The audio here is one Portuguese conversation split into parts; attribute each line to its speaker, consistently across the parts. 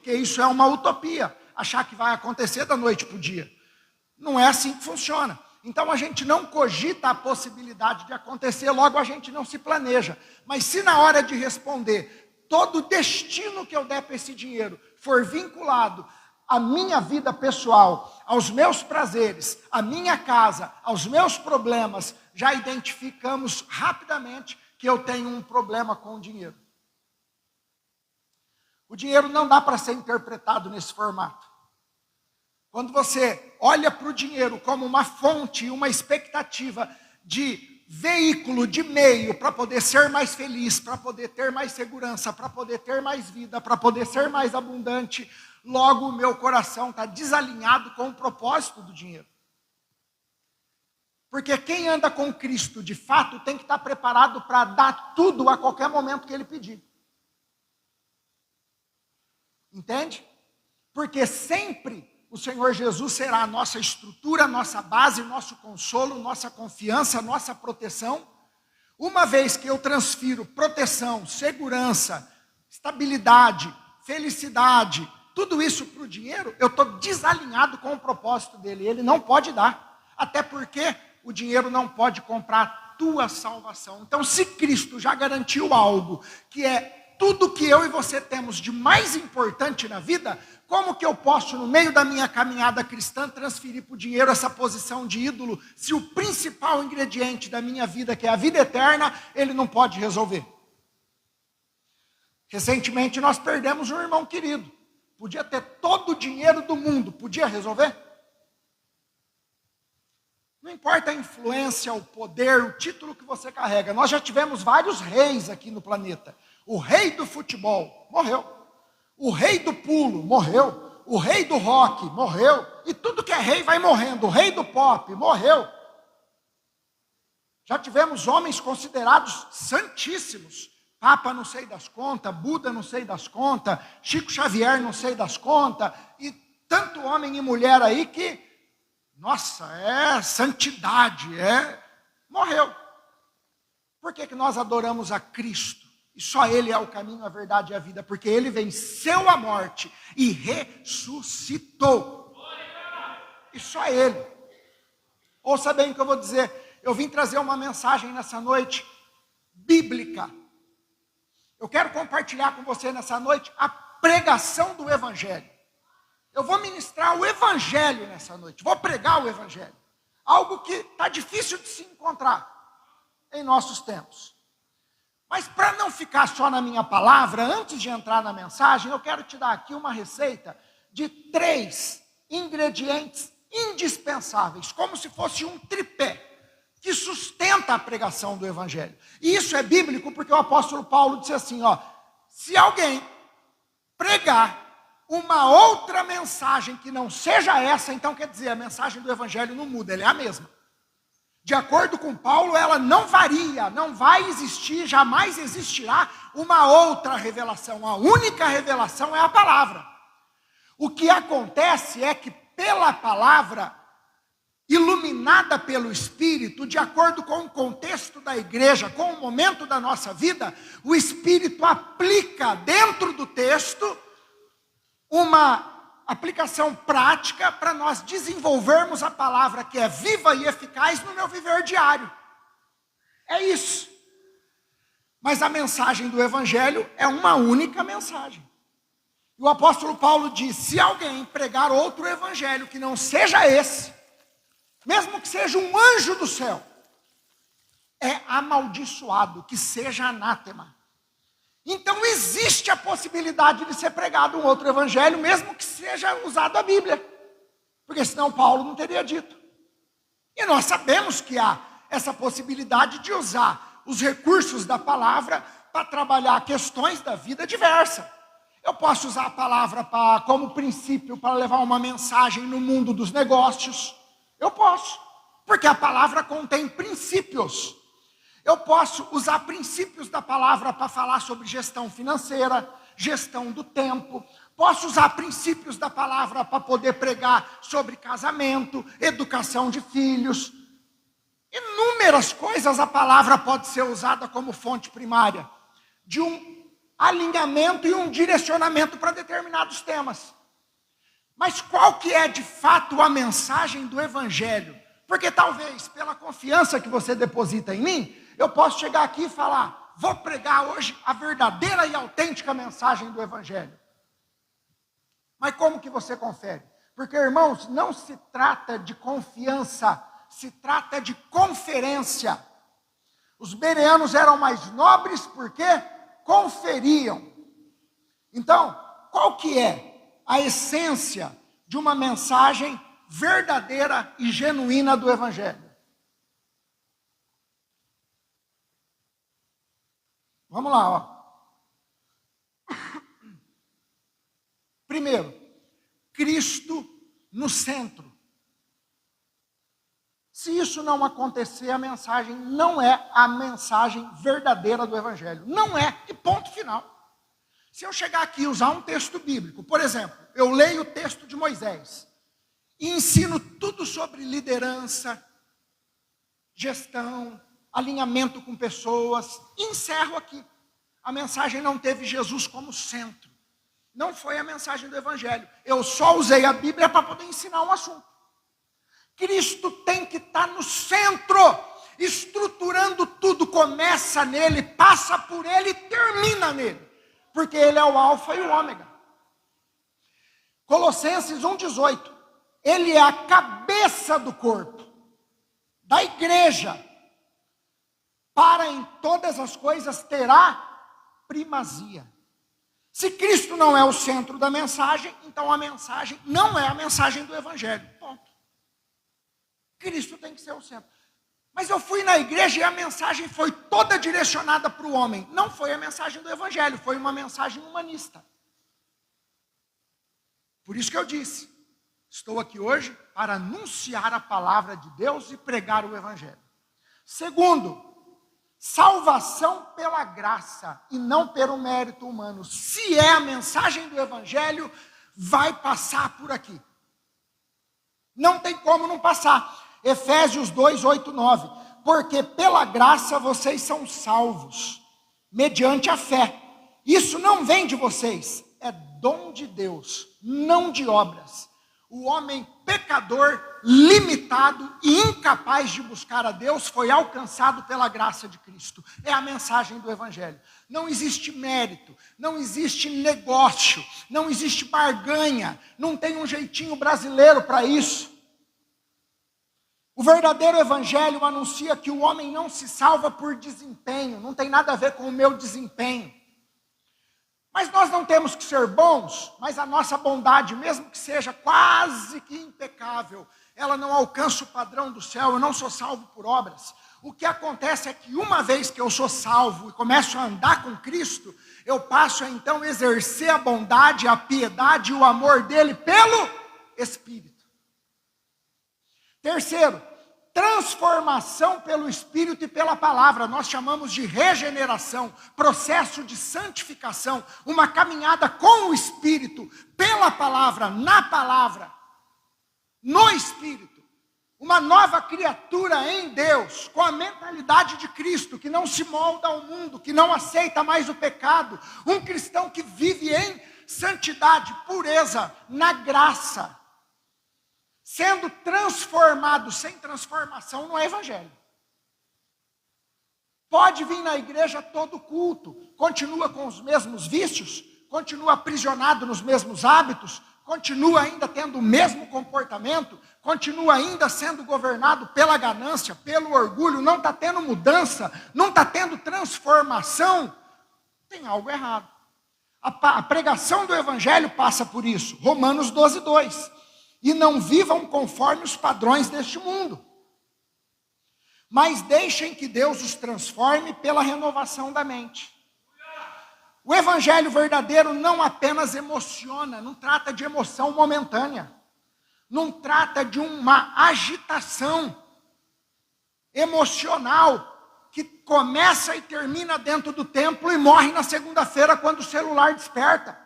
Speaker 1: Porque isso é uma utopia, achar que vai acontecer da noite para o dia. Não é assim que funciona. Então a gente não cogita a possibilidade de acontecer, logo a gente não se planeja. Mas se na hora de responder, todo o destino que eu der para esse dinheiro for vinculado à minha vida pessoal, aos meus prazeres, à minha casa, aos meus problemas, já identificamos rapidamente que eu tenho um problema com o dinheiro. O dinheiro não dá para ser interpretado nesse formato. Quando você olha para o dinheiro como uma fonte, uma expectativa de veículo, de meio para poder ser mais feliz, para poder ter mais segurança, para poder ter mais vida, para poder ser mais abundante, logo o meu coração está desalinhado com o propósito do dinheiro. Porque quem anda com Cristo, de fato, tem que estar preparado para dar tudo a qualquer momento que Ele pedir. Entende? Porque sempre o Senhor Jesus será a nossa estrutura, nossa base, nosso consolo, nossa confiança, nossa proteção. Uma vez que eu transfiro proteção, segurança, estabilidade, felicidade, tudo isso para o dinheiro, eu estou desalinhado com o propósito dele. Ele não pode dar. Até porque o dinheiro não pode comprar a tua salvação. Então, se Cristo já garantiu algo que é tudo que eu e você temos de mais importante na vida, como que eu posso, no meio da minha caminhada cristã, transferir para o dinheiro essa posição de ídolo, se o principal ingrediente da minha vida, que é a vida eterna, ele não pode resolver? Recentemente nós perdemos um irmão querido. Podia ter todo o dinheiro do mundo, podia resolver? Não importa a influência, o poder, o título que você carrega. Nós já tivemos vários reis aqui no planeta. O rei do futebol morreu. O rei do pulo morreu. O rei do rock morreu. E tudo que é rei vai morrendo. O rei do pop morreu. Já tivemos homens considerados santíssimos. Papa não sei das contas, Buda não sei das contas, Chico Xavier não sei das contas. E tanto homem e mulher aí que, nossa, é santidade, morreu. Por que nós adoramos a Cristo? E só Ele é o caminho, a verdade e a vida, porque Ele venceu a morte e ressuscitou. E só Ele. Ouça bem o que eu vou dizer. Eu vim trazer uma mensagem nessa noite bíblica. Eu quero compartilhar com você nessa noite a pregação do Evangelho. Eu vou ministrar o Evangelho nessa noite. Vou pregar o Evangelho. Algo que está difícil de se encontrar em nossos tempos. Mas para não ficar só na minha palavra, antes de entrar na mensagem, eu quero te dar aqui uma receita de 3 ingredientes indispensáveis, como se fosse um tripé, que sustenta a pregação do Evangelho. E isso é bíblico porque o apóstolo Paulo disse assim, se alguém pregar uma outra mensagem que não seja essa, então quer dizer, a mensagem do Evangelho não muda, ela é a mesma. De acordo com Paulo, ela não varia, não vai existir, jamais existirá uma outra revelação. A única revelação é a palavra. O que acontece é que pela palavra, iluminada pelo Espírito, de acordo com o contexto da igreja, com o momento da nossa vida, o Espírito aplica dentro do texto uma aplicação prática para nós desenvolvermos a palavra que é viva e eficaz no meu viver diário. É isso. Mas a mensagem do Evangelho é uma única mensagem. E o apóstolo Paulo diz, se alguém pregar outro Evangelho que não seja esse, mesmo que seja um anjo do céu, é amaldiçoado, que seja anátema. Então existe a possibilidade de ser pregado um outro evangelho, mesmo que seja usado a Bíblia. Porque senão Paulo não teria dito. E nós sabemos que há essa possibilidade de usar os recursos da palavra para trabalhar questões da vida diversa. Eu posso usar a palavra como princípio para levar uma mensagem no mundo dos negócios. Eu posso, porque a palavra contém princípios. Eu posso usar princípios da palavra para falar sobre gestão financeira, gestão do tempo. Posso usar princípios da palavra para poder pregar sobre casamento, educação de filhos. Inúmeras coisas a palavra pode ser usada como fonte primária de um alinhamento e um direcionamento para determinados temas. Mas qual que é de fato a mensagem do Evangelho? Porque talvez, pela confiança que você deposita em mim, eu posso chegar aqui e falar, vou pregar hoje a verdadeira e autêntica mensagem do Evangelho. Mas como que você confere? Porque, irmãos, não se trata de confiança, se trata de conferência. Os bereanos eram mais nobres porque conferiam. Então, qual que é a essência de uma mensagem verdadeira e genuína do Evangelho? Vamos lá, ó. Primeiro, Cristo no centro. Se isso não acontecer, a mensagem não é a mensagem verdadeira do Evangelho. Não é, e ponto final. Se eu chegar aqui e usar um texto bíblico, por exemplo, eu leio o texto de Moisés e ensino tudo sobre liderança, gestão, alinhamento com pessoas, e encerro aqui. A mensagem não teve Jesus como centro. Não foi a mensagem do Evangelho. Eu só usei a Bíblia para poder ensinar um assunto. Cristo tem que estar no centro, estruturando tudo, começa nele, passa por ele e termina nele. Porque ele é o alfa e o ômega. Colossenses 1,18. Ele é a cabeça do corpo, da igreja. Para em todas as coisas terá primazia. Se Cristo não é o centro da mensagem, então a mensagem não é a mensagem do Evangelho. Ponto. Cristo tem que ser o centro. Mas eu fui na igreja e a mensagem foi toda direcionada para o homem. Não foi a mensagem do Evangelho, foi uma mensagem humanista. Por isso que eu disse, estou aqui hoje para anunciar a palavra de Deus e pregar o Evangelho. Segundo, salvação pela graça e não pelo mérito humano. Se é a mensagem do Evangelho, vai passar por aqui. Não tem como não passar. Efésios 2, 8, 9. Porque pela graça vocês são salvos, mediante a fé. Isso não vem de vocês, é dom de Deus, não de obras. O homem pecador, limitado e incapaz de buscar a Deus foi alcançado pela graça de Cristo. É a mensagem do Evangelho. Não existe mérito, não existe negócio, não existe barganha, não tem um jeitinho brasileiro para isso. O verdadeiro Evangelho anuncia que o homem não se salva por desempenho, não tem nada a ver com o meu desempenho. Mas nós não temos que ser bons, mas a nossa bondade, mesmo que seja quase que impecável, ela não alcança o padrão do céu, eu não sou salvo por obras. O que acontece é que uma vez que eu sou salvo e começo a andar com Cristo, eu passo a então exercer a bondade, a piedade e o amor dele pelo Espírito. Terceiro, transformação pelo Espírito e pela palavra. Nós chamamos de regeneração, processo de santificação, uma caminhada com o Espírito, pela palavra, na palavra, no Espírito. Uma nova criatura em Deus, com a mentalidade de Cristo, que não se molda ao mundo, que não aceita mais o pecado. Um cristão que vive em santidade, pureza, na graça. Sendo transformado. Sem transformação não é Evangelho. Pode vir na igreja todo culto, continua com os mesmos vícios, continua aprisionado nos mesmos hábitos, continua ainda tendo o mesmo comportamento, continua ainda sendo governado pela ganância, pelo orgulho, não está tendo mudança, não está tendo transformação, tem algo errado. A pregação do Evangelho passa por isso. Romanos 12, 2. E não vivam conforme os padrões deste mundo, mas deixem que Deus os transforme pela renovação da mente. O Evangelho verdadeiro não apenas emociona, não trata de emoção momentânea, não trata de uma agitação emocional que começa e termina dentro do templo e morre na segunda-feira quando o celular desperta.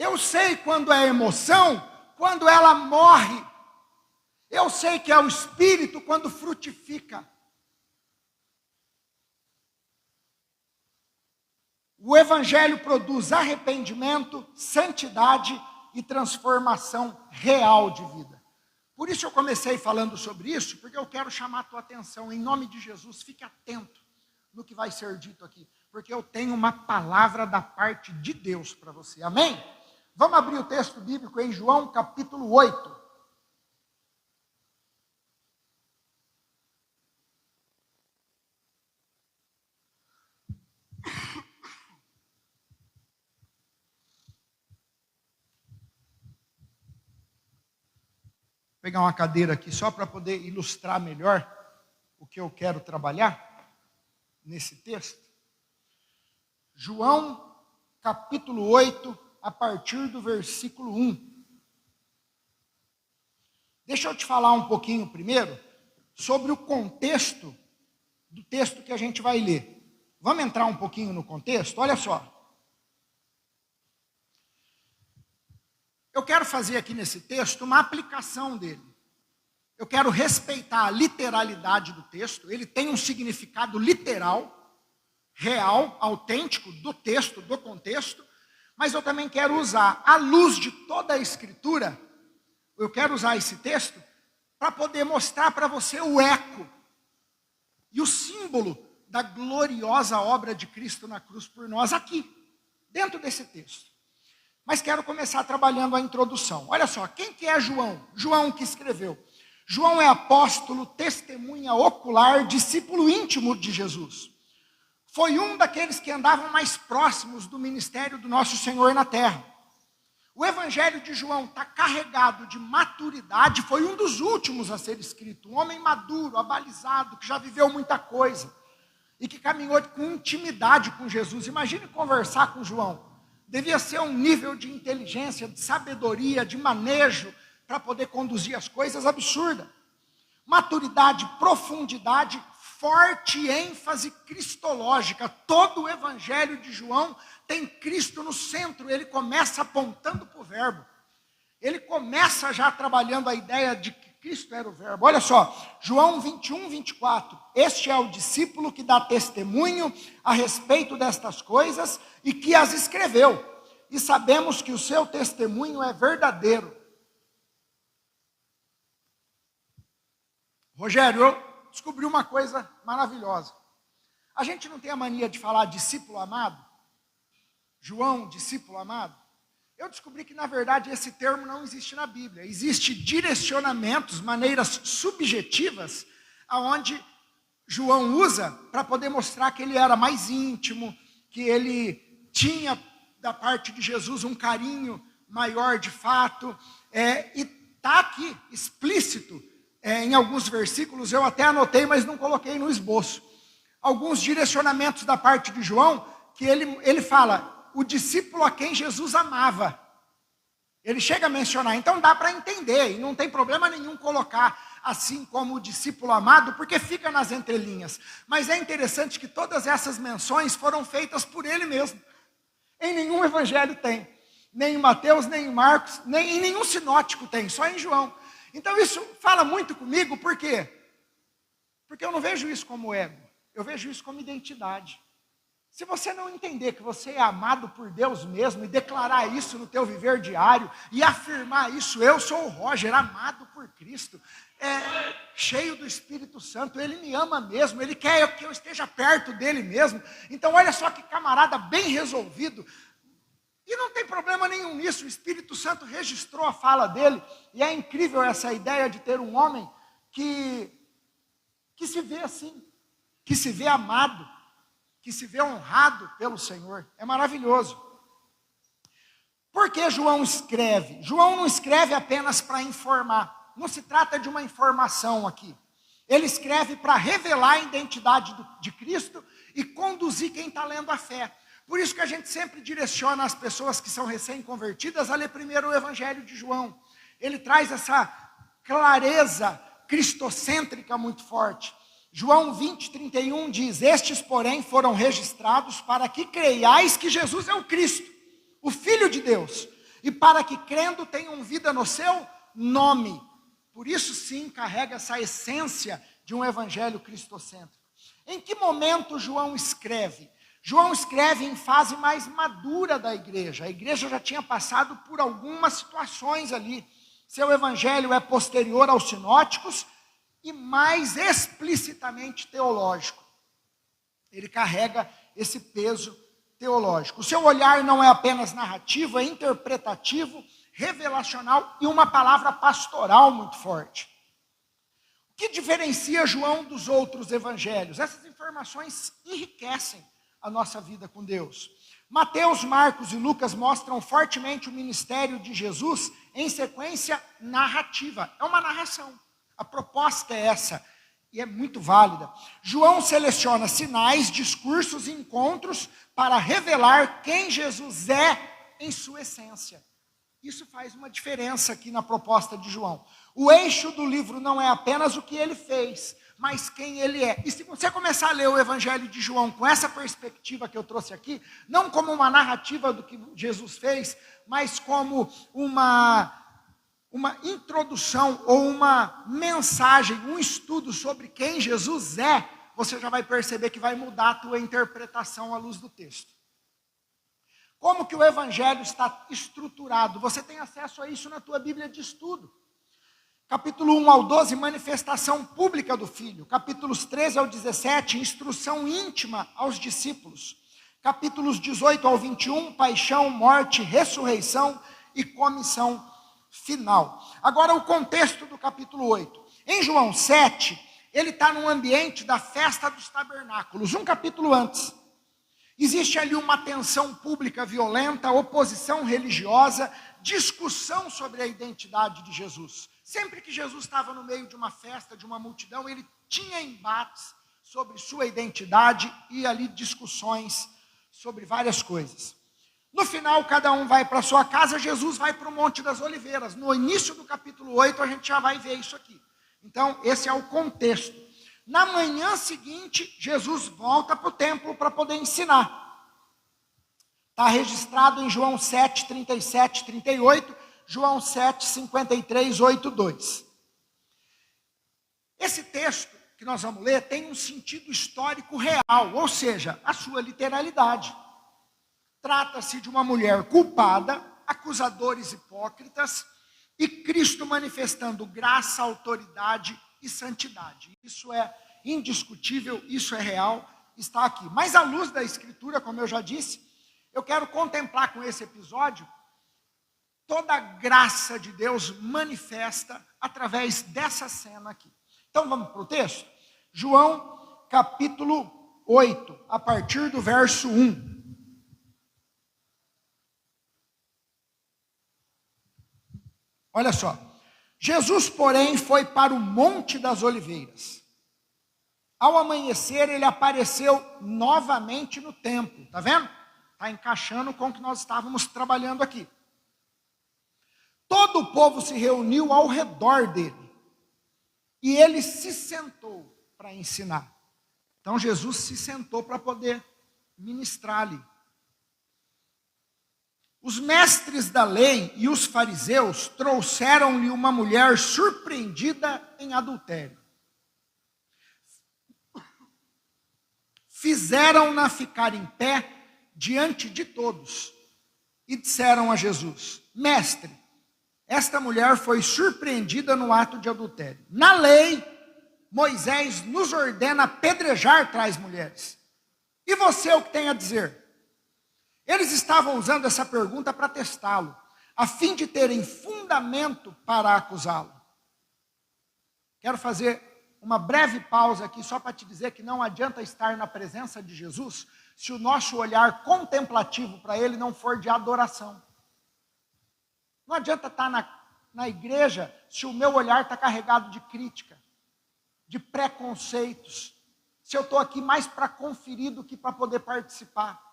Speaker 1: Eu sei quando é emoção, quando ela morre. Eu sei que é o Espírito quando frutifica. O evangelho produz arrependimento, santidade e transformação real de vida. Por isso eu comecei falando sobre isso, porque eu quero chamar a tua atenção. Em nome de Jesus, fique atento no que vai ser dito aqui, porque eu tenho uma palavra da parte de Deus para você. Amém? Vamos abrir o texto bíblico em João capítulo 8. Vou pegar uma cadeira aqui só para poder ilustrar melhor o que eu quero trabalhar nesse texto. João capítulo 8, a partir do versículo 1. Deixa eu te falar um pouquinho primeiro sobre o contexto do texto que a gente vai ler. Vamos entrar um pouquinho no contexto? Olha só. Eu quero fazer aqui nesse texto uma aplicação dele. Eu quero respeitar a literalidade do texto. Ele tem um significado literal, real, autêntico do texto, do contexto. Mas eu também quero usar, à luz de toda a Escritura, eu quero usar esse texto para poder mostrar para você o eco e o símbolo da gloriosa obra de Cristo na cruz por nós aqui, dentro desse texto. Mas quero começar trabalhando a introdução. Olha só, quem que é João? João que escreveu. João é apóstolo, testemunha ocular, discípulo íntimo de Jesus. Foi um daqueles que andavam mais próximos do ministério do nosso Senhor na terra. O evangelho de João está carregado de maturidade, foi um dos últimos a ser escrito. Um homem maduro, abalizado, que já viveu muita coisa. E que caminhou com intimidade com Jesus. Imagine conversar com João. Devia ser um nível de inteligência, de sabedoria, de manejo, para poder conduzir as coisas absurda. Maturidade, profundidade, forte ênfase cristológica. Todo o evangelho de João tem Cristo no centro. Ele começa apontando para o verbo. Ele começa já trabalhando a ideia de que Cristo era o verbo. Olha só, João 21, 24. Este é o discípulo que dá testemunho a respeito destas coisas e que as escreveu. E sabemos que o seu testemunho é verdadeiro. Rogério, eu descobri uma coisa maravilhosa. A gente não tem a mania de falar discípulo amado? João, discípulo amado? Eu descobri que, na verdade, esse termo não existe na Bíblia. Existem direcionamentos, maneiras subjetivas, aonde João usa para poder mostrar que ele era mais íntimo, que ele tinha, da parte de Jesus, um carinho maior de fato. E está aqui, explícito, em alguns versículos, eu até anotei, mas não coloquei no esboço. Alguns direcionamentos da parte de João, que ele fala, o discípulo a quem Jesus amava. Ele chega a mencionar, então dá para entender, e não tem problema nenhum colocar assim como o discípulo amado, porque fica nas entrelinhas. Mas é interessante que todas essas menções foram feitas por ele mesmo. Em nenhum evangelho tem, nem em Mateus, nem em Marcos, nem em nenhum sinótico tem, só em João. Então isso fala muito comigo, por quê? Porque eu não vejo isso como ego, eu vejo isso como identidade. Se você não entender que você é amado por Deus mesmo e declarar isso no teu viver diário e afirmar isso, eu sou o Roger, amado por Cristo, cheio do Espírito Santo, Ele me ama mesmo, Ele quer que eu esteja perto dEle mesmo. Então olha só que camarada bem resolvido. E não tem problema nenhum nisso, o Espírito Santo registrou a fala dele, e é incrível essa ideia de ter um homem que se vê assim, que se vê amado, que se vê honrado pelo Senhor. É maravilhoso. Por que João escreve? João não escreve apenas para informar, não se trata de uma informação aqui. Ele escreve para revelar a identidade de Cristo e conduzir quem está lendo a fé. Por isso que a gente sempre direciona as pessoas que são recém-convertidas a ler primeiro o Evangelho de João. Ele traz essa clareza cristocêntrica muito forte. João 20, 31 diz, estes, porém, foram registrados para que creiais que Jesus é o Cristo, o Filho de Deus, e para que crendo tenham vida no seu nome. Por isso sim carrega essa essência de um evangelho cristocêntrico. Em que momento João escreve? João escreve em fase mais madura da igreja. A igreja já tinha passado por algumas situações ali. Seu evangelho é posterior aos sinóticos e mais explicitamente teológico. Ele carrega esse peso teológico. O seu olhar não é apenas narrativo, é interpretativo, revelacional e uma palavra pastoral muito forte. O que diferencia João dos outros evangelhos? Essas informações enriquecem a nossa vida com Deus. Mateus, Marcos e Lucas mostram fortemente o ministério de Jesus em sequência narrativa. É uma narração. A proposta é essa e é muito válida. João seleciona sinais, discursos e encontros para revelar quem Jesus é em sua essência. Isso faz uma diferença aqui na proposta de João. O eixo do livro não é apenas o que ele fez, mas quem ele é. E se você começar a ler o Evangelho de João com essa perspectiva que eu trouxe aqui, não como uma narrativa do que Jesus fez, mas como uma introdução ou uma mensagem, um estudo sobre quem Jesus é, você já vai perceber que vai mudar a tua interpretação à luz do texto. Como que o Evangelho está estruturado? Você tem acesso a isso na tua Bíblia de estudo. Capítulo 1 ao 12, manifestação pública do Filho. Capítulos 13 ao 17, instrução íntima aos discípulos. Capítulos 18 ao 21, paixão, morte, ressurreição e comissão final. Agora o contexto do capítulo 8. Em João 7, ele está num ambiente da festa dos tabernáculos, um capítulo antes. Existe ali uma tensão pública violenta, oposição religiosa, discussão sobre a identidade de Jesus. Sempre que Jesus estava no meio de uma festa, de uma multidão, ele tinha embates sobre sua identidade e ali discussões sobre várias coisas. No final, cada um vai para a sua casa, Jesus vai para o Monte das Oliveiras. No início do capítulo 8, a gente já vai ver isso aqui. Então, esse é o contexto. Na manhã seguinte, Jesus volta para o templo para poder ensinar. Está registrado em João 7, 37, 38, João 7, 53, 8, 2. Esse texto que nós vamos ler tem um sentido histórico real, ou seja, a sua literalidade. Trata-se de uma mulher culpada, acusadores hipócritas, e Cristo manifestando graça, autoridade e santidade. Isso é indiscutível, isso é real, está aqui. Mas à luz da Escritura, como eu já disse, eu quero contemplar com esse episódio toda a graça de Deus manifesta através dessa cena aqui. Então vamos para o texto? João capítulo 8, a partir do verso 1. Olha só. Jesus, porém, foi para o Monte das Oliveiras. Ao amanhecer, ele apareceu novamente no templo. Está vendo? Está encaixando com o que nós estávamos trabalhando aqui. Todo o povo se reuniu ao redor dele. E ele se sentou para ensinar. Então, Jesus se sentou para poder ministrar ali. Os mestres da lei e os fariseus trouxeram-lhe uma mulher surpreendida em adultério. Fizeram-na ficar em pé diante de todos e disseram a Jesus: Mestre, esta mulher foi surpreendida no ato de adultério. Na lei, Moisés nos ordena apedrejar tais mulheres. E você o que tem a dizer? Eles estavam usando essa pergunta para testá-lo, a fim de terem fundamento para acusá-lo. Quero fazer uma breve pausa aqui, só para te dizer que não adianta estar na presença de Jesus se o nosso olhar contemplativo para Ele não for de adoração. Não adianta estar na igreja se o meu olhar está carregado de crítica, de preconceitos, se eu estou aqui mais para conferir do que para poder participar.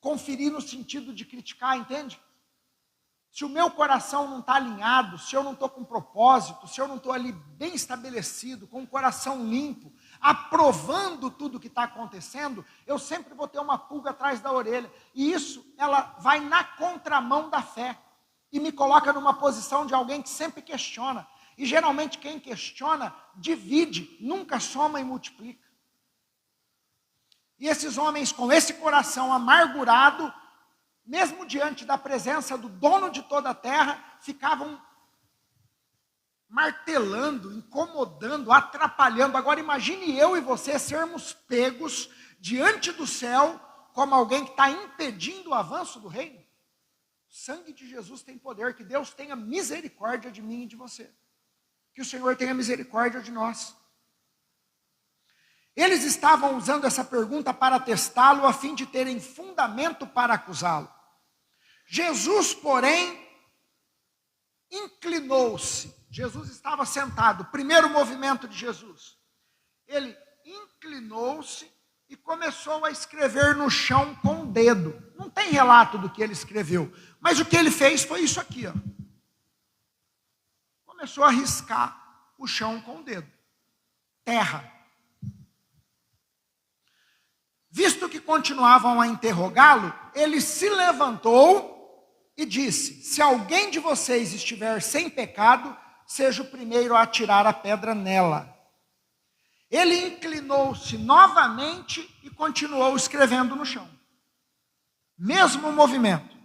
Speaker 1: Conferir no sentido de criticar, entende? Se o meu coração não está alinhado, se eu não estou com propósito, se eu não estou ali bem estabelecido, com o coração limpo, aprovando tudo que está acontecendo, eu sempre vou ter uma pulga atrás da orelha. E isso, ela vai na contramão da fé. E me coloca numa posição de alguém que sempre questiona. E geralmente quem questiona, divide, nunca soma e multiplica. E esses homens com esse coração amargurado, mesmo diante da presença do dono de toda a terra, ficavam martelando, incomodando, atrapalhando. Agora imagine eu e você sermos pegos diante do céu como alguém que está impedindo o avanço do reino. O sangue de Jesus tem poder, que Deus tenha misericórdia de mim e de você. Que o Senhor tenha misericórdia de nós. Eles estavam usando essa pergunta para testá-lo, a fim de terem fundamento para acusá-lo. Jesus, porém, inclinou-se. Jesus estava sentado. Primeiro movimento de Jesus. Ele inclinou-se e começou a escrever no chão com o dedo. Não tem relato do que ele escreveu, mas o que ele fez foi isso aqui, ó. Começou a riscar o chão com o dedo. Terra. Visto que continuavam a interrogá-lo, ele se levantou e disse: se alguém de vocês estiver sem pecado, seja o primeiro a atirar a pedra nela. Ele inclinou-se novamente e continuou escrevendo no chão. Mesmo movimento.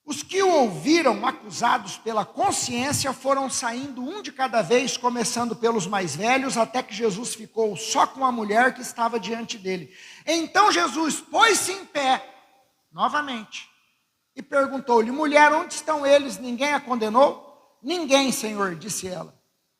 Speaker 1: Os que o ouviram, acusados pela consciência, foram saindo um de cada vez, começando pelos mais velhos, até que Jesus ficou só com a mulher que estava diante dele. Então Jesus pôs-se em pé, novamente, e perguntou-lhe: mulher, onde estão eles? Ninguém a condenou? Ninguém, Senhor, disse ela.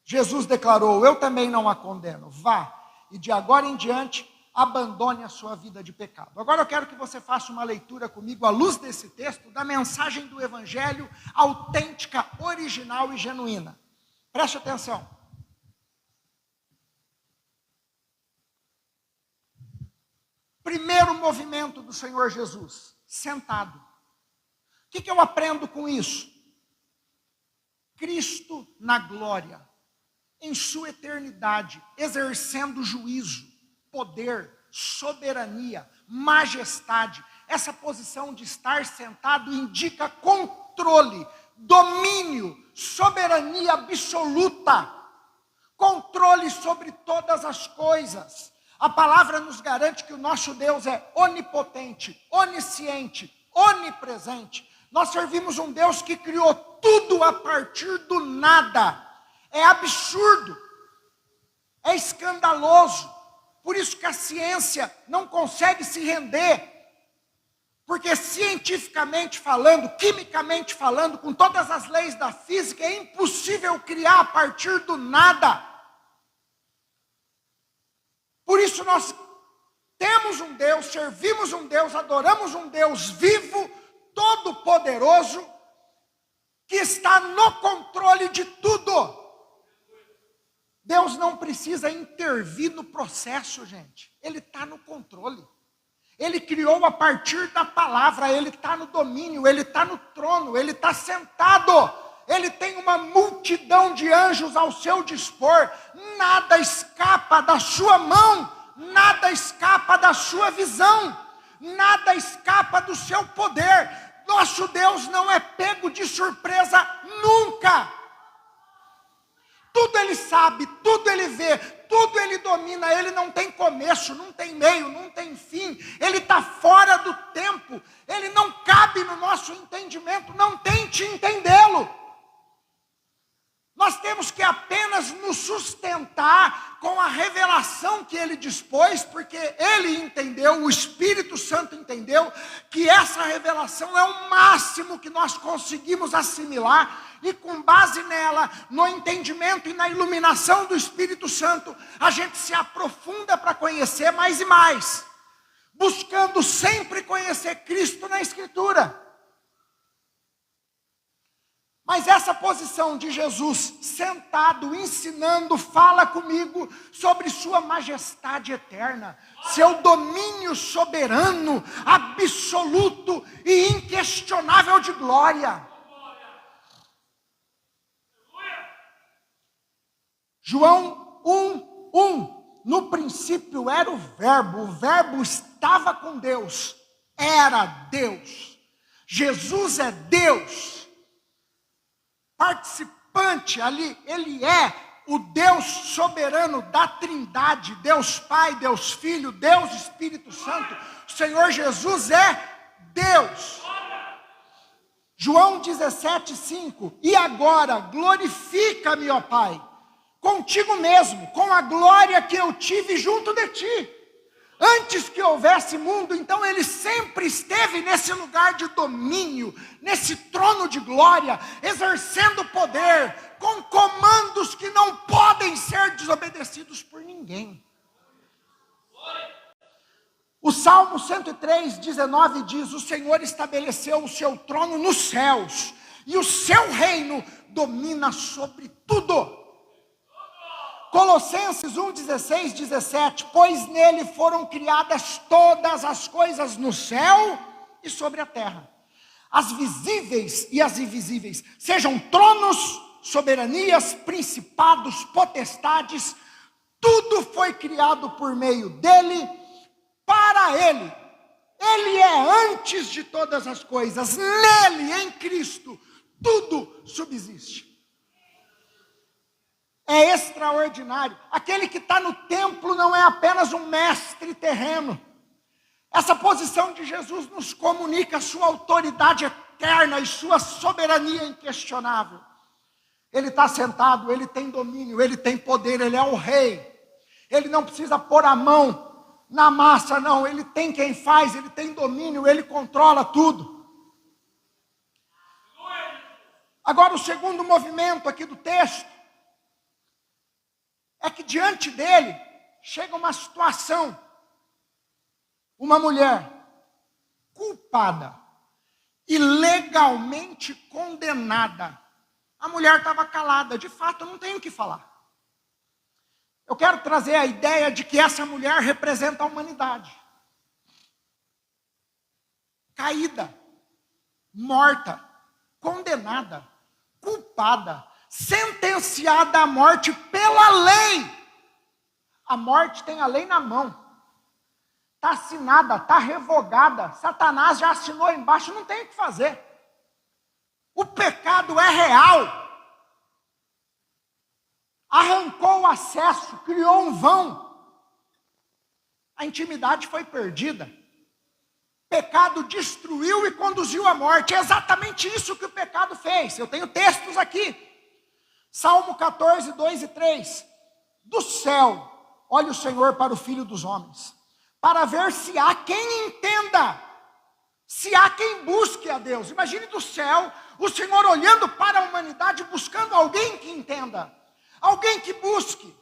Speaker 1: Jesus declarou: eu também não a condeno. Vá, e de agora em diante, abandone a sua vida de pecado. Agora eu quero que você faça uma leitura comigo, à luz desse texto, da mensagem do Evangelho autêntica, original e genuína. Preste atenção. Primeiro movimento do Senhor Jesus, sentado. O que eu aprendo com isso? Cristo na glória, em sua eternidade, exercendo juízo, poder, soberania, majestade. Essa posição de estar sentado indica controle, domínio, soberania absoluta, controle sobre todas as coisas. A palavra nos garante que o nosso Deus é onipotente, onisciente, onipresente. Nós servimos um Deus que criou tudo a partir do nada. É absurdo, é escandaloso. Por isso que a ciência não consegue se render. Porque cientificamente falando, quimicamente falando, com todas as leis da física, é impossível criar a partir do nada. Por isso nós temos um Deus, servimos um Deus, adoramos um Deus vivo, todo-poderoso, que está no controle de tudo. Deus não precisa intervir no processo, gente. Ele está no controle. Ele criou a partir da palavra, ele está no domínio, ele está no trono, ele está sentado. Ele tem uma multidão de anjos ao seu dispor. Nada escapa da sua mão, nada escapa da sua visão, nada escapa do seu poder. Nosso Deus não é pego de surpresa nunca. Tudo ele sabe, tudo ele vê, tudo ele domina. Ele não tem começo, não tem meio, não tem fim. Ele está fora do tempo. Ele não cabe no nosso entendimento. Não tente entendê-lo. Nós temos que apenas nos sustentar com a revelação que ele dispôs, porque ele entendeu, o Espírito Santo entendeu, que essa revelação é o máximo que nós conseguimos assimilar, e com base nela, no entendimento e na iluminação do Espírito Santo, a gente se aprofunda para conhecer mais e mais, buscando sempre conhecer Cristo na Escritura. Mas essa posição de Jesus, sentado, ensinando, fala comigo sobre sua majestade eterna, seu domínio soberano, absoluto e inquestionável de glória. João 1:1, no princípio era o verbo estava com Deus, era Deus. Jesus é Deus. Participante ali, ele é o Deus soberano da Trindade, Deus Pai, Deus Filho, Deus Espírito Santo. O Senhor Jesus é Deus. João 17:5, e agora glorifica-me, ó Pai, contigo mesmo, com a glória que eu tive junto de ti. Antes que houvesse mundo, então ele sempre esteve nesse lugar de domínio, nesse trono de glória, exercendo poder, com comandos que não podem ser desobedecidos por ninguém. O Salmo 103:19 diz: o Senhor estabeleceu o seu trono nos céus, e o seu reino domina sobre tudo. Colossenses 1:16, 17, pois nele foram criadas todas as coisas no céu e sobre a terra, as visíveis e as invisíveis, sejam tronos, soberanias, principados, potestades, tudo foi criado por meio dele, para ele. Ele é antes de todas as coisas, nele, em Cristo, tudo subsiste. É extraordinário. Aquele que está no templo não é apenas um mestre terreno. Essa posição de Jesus nos comunica a sua autoridade eterna e sua soberania inquestionável. Ele está sentado, ele tem domínio, ele tem poder, ele é o rei. Ele não precisa pôr a mão na massa, não. Ele tem quem faz, ele tem domínio, ele controla tudo. Agora, o segundo movimento aqui do texto é que diante dele chega uma situação, uma mulher culpada e legalmente condenada. A mulher estava calada, de fato, não tem o que falar. Eu quero trazer a ideia de que essa mulher representa a humanidade. Caída, morta, condenada, culpada, sentenciada à morte pela lei. A morte tem a lei na mão. Está assinada, está revogada. Satanás já assinou embaixo, não tem o que fazer. O pecado é real. Arrancou o acesso, criou um vão. A intimidade foi perdida. Pecado destruiu e conduziu à morte. É exatamente isso que o pecado fez. Eu tenho textos aqui. Salmo 14, 2 e 3. Do céu, olha o Senhor para o Filho dos homens, para ver se há quem entenda, se há quem busque a Deus. Imagine do céu, o Senhor olhando para a humanidade, buscando alguém que entenda. Alguém que busque.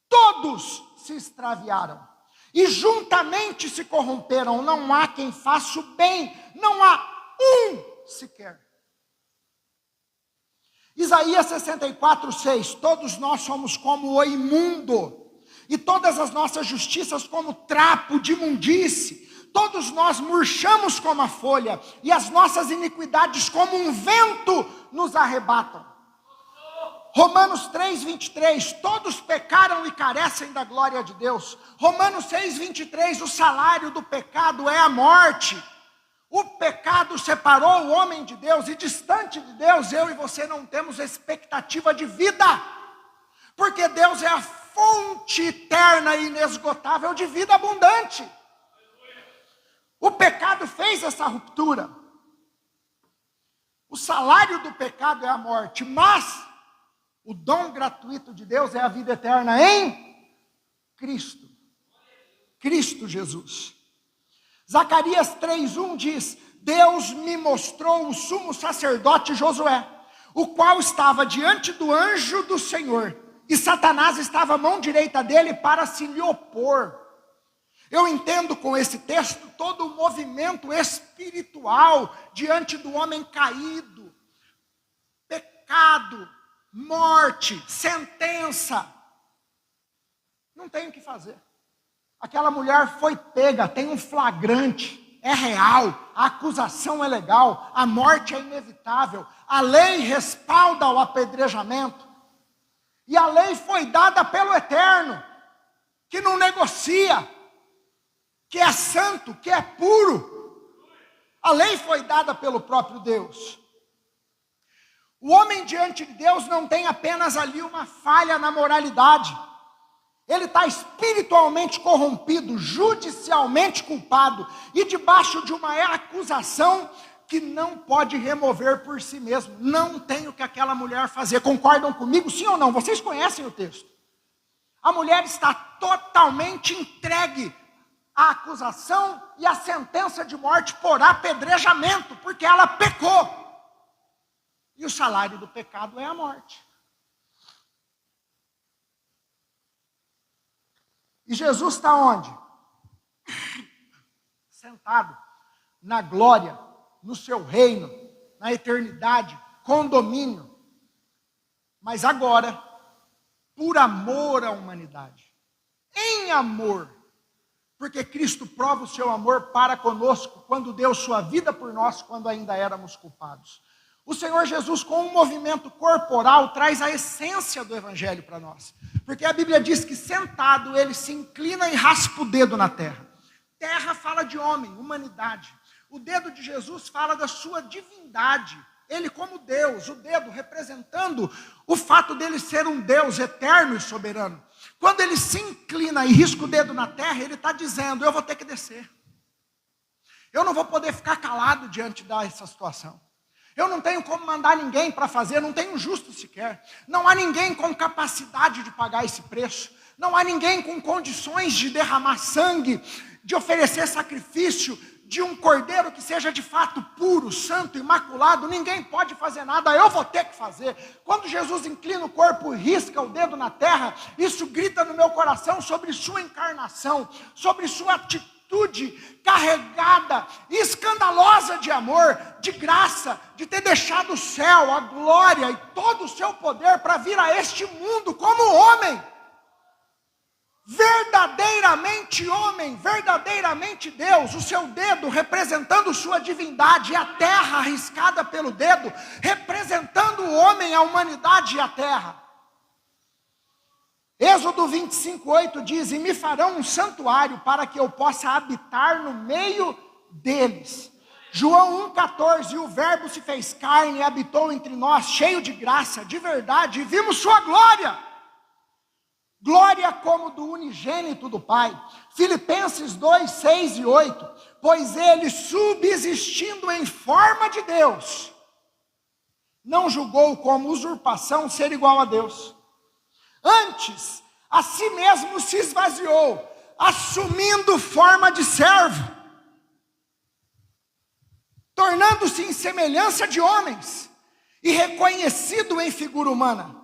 Speaker 1: Todos se extraviaram e juntamente se corromperam. Não há quem faça o bem, não há um sequer. Isaías 64:6. Todos nós somos como o imundo, e todas as nossas justiças como trapo de imundície. Todos nós murchamos como a folha, e as nossas iniquidades como um vento nos arrebatam. Romanos 3:23, todos pecaram e carecem da glória de Deus. Romanos 6:23, o salário do pecado é a morte. O pecado separou o homem de Deus, e distante de Deus, eu e você não temos expectativa de vida, porque Deus é a fonte eterna e inesgotável de vida abundante. O pecado fez essa ruptura. O salário do pecado é a morte, mas o dom gratuito de Deus é a vida eterna em Cristo. Cristo Jesus. Zacarias 3:1 diz: Deus me mostrou o sumo sacerdote Josué, o qual estava diante do anjo do Senhor, e Satanás estava à mão direita dele para se lhe opor. Eu entendo com esse texto todo o movimento espiritual diante do homem caído. Pecado, morte, sentença. Não tem o que fazer. Aquela mulher foi pega, tem um flagrante, é real, a acusação é legal, a morte é inevitável, a lei respalda o apedrejamento, e a lei foi dada pelo Eterno, que não negocia, que é santo, que é puro. A lei foi dada pelo próprio Deus. O homem diante de Deus não tem apenas ali uma falha na moralidade. Ele está espiritualmente corrompido, judicialmente culpado e debaixo de uma acusação que não pode remover por si mesmo. Não tem o que aquela mulher fazer. Concordam comigo, sim ou não? Vocês conhecem o texto. A mulher está totalmente entregue à acusação e à sentença de morte por apedrejamento, porque ela pecou. E o salário do pecado é a morte. E Jesus está onde? Sentado na glória, no seu reino, na eternidade, com domínio. Mas agora, por amor à humanidade, em amor, porque Cristo prova o seu amor para conosco, quando deu sua vida por nós, quando ainda éramos culpados. O Senhor Jesus, com um movimento corporal, traz a essência do Evangelho para nós. Porque a Bíblia diz que sentado, ele se inclina e raspa o dedo na terra. Terra fala de homem, humanidade. O dedo de Jesus fala da sua divindade. Ele como Deus, o dedo representando o fato dele ser um Deus eterno e soberano. Quando ele se inclina e risca o dedo na terra, ele está dizendo, eu vou ter que descer. Eu não vou poder ficar calado diante dessa situação. Eu não tenho como mandar ninguém para fazer, não tenho justo sequer. Não há ninguém com capacidade de pagar esse preço. Não há ninguém com condições de derramar sangue, de oferecer sacrifício, de um cordeiro que seja de fato puro, santo, imaculado. Ninguém pode fazer nada, eu vou ter que fazer. Quando Jesus inclina o corpo e risca o dedo na terra, isso grita no meu coração sobre sua encarnação, sobre sua atitude carregada, escandalosa de amor, de graça, de ter deixado o céu, a glória e todo o seu poder para vir a este mundo como homem, verdadeiramente Deus, o seu dedo representando sua divindade, e a terra riscada pelo dedo, representando o homem, a humanidade e a terra. Êxodo 25:8 diz, e me farão um santuário para que eu possa habitar no meio deles. João 1,14, e o verbo se fez carne e habitou entre nós, cheio de graça, de verdade, e vimos sua glória. Glória como do unigênito do Pai. Filipenses 2:6 e 8, pois ele, subsistindo em forma de Deus, não julgou como usurpação ser igual a Deus. Antes, a si mesmo se esvaziou, assumindo forma de servo, tornando-se em semelhança de homens, e reconhecido em figura humana.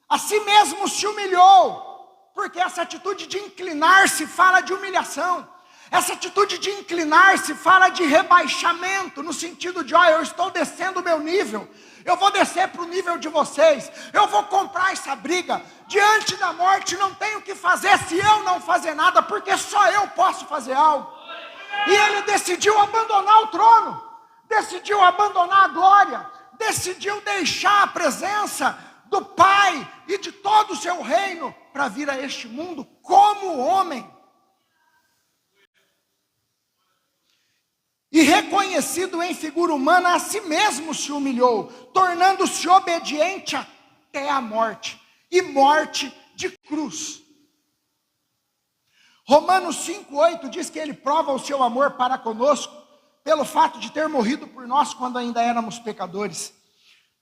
Speaker 1: A si mesmo se humilhou, porque essa atitude de inclinar-se fala de humilhação. Essa atitude de inclinar-se fala de rebaixamento, no sentido de, eu estou descendo o meu nível, eu vou descer para o nível de vocês, eu vou comprar essa briga, diante da morte não tenho o que fazer se eu não fazer nada, porque só eu posso fazer algo. E ele decidiu abandonar o trono, decidiu abandonar a glória, decidiu deixar a presença do Pai e de todo o seu reino, para vir a este mundo como homem. E reconhecido em figura humana, a si mesmo se humilhou, tornando-se obediente até a morte, e morte de cruz. Romanos 5:8 diz que ele prova o seu amor para conosco, pelo fato de ter morrido por nós quando ainda éramos pecadores.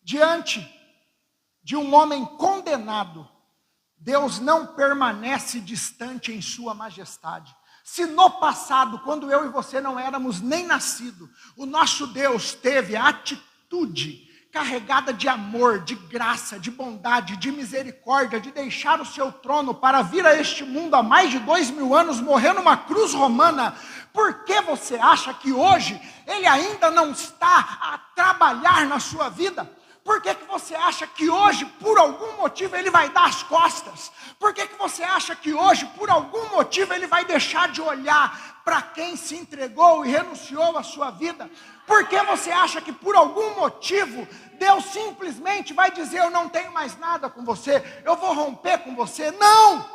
Speaker 1: Diante de um homem condenado, Deus não permanece distante em sua majestade. Se no passado, quando eu e você não éramos nem nascidos, o nosso Deus teve a atitude carregada de amor, de graça, de bondade, de misericórdia, de deixar o seu trono para vir a este mundo há mais de 2000 anos, morrer numa cruz romana, por que você acha que hoje ele ainda não está a trabalhar na sua vida? Por que você acha que hoje, por algum motivo, ele vai dar as costas? Por que você acha que hoje, por algum motivo, ele vai deixar de olhar para quem se entregou e renunciou à sua vida? Por que você acha que por algum motivo, Deus simplesmente vai dizer, eu não tenho mais nada com você, eu vou romper com você? Não!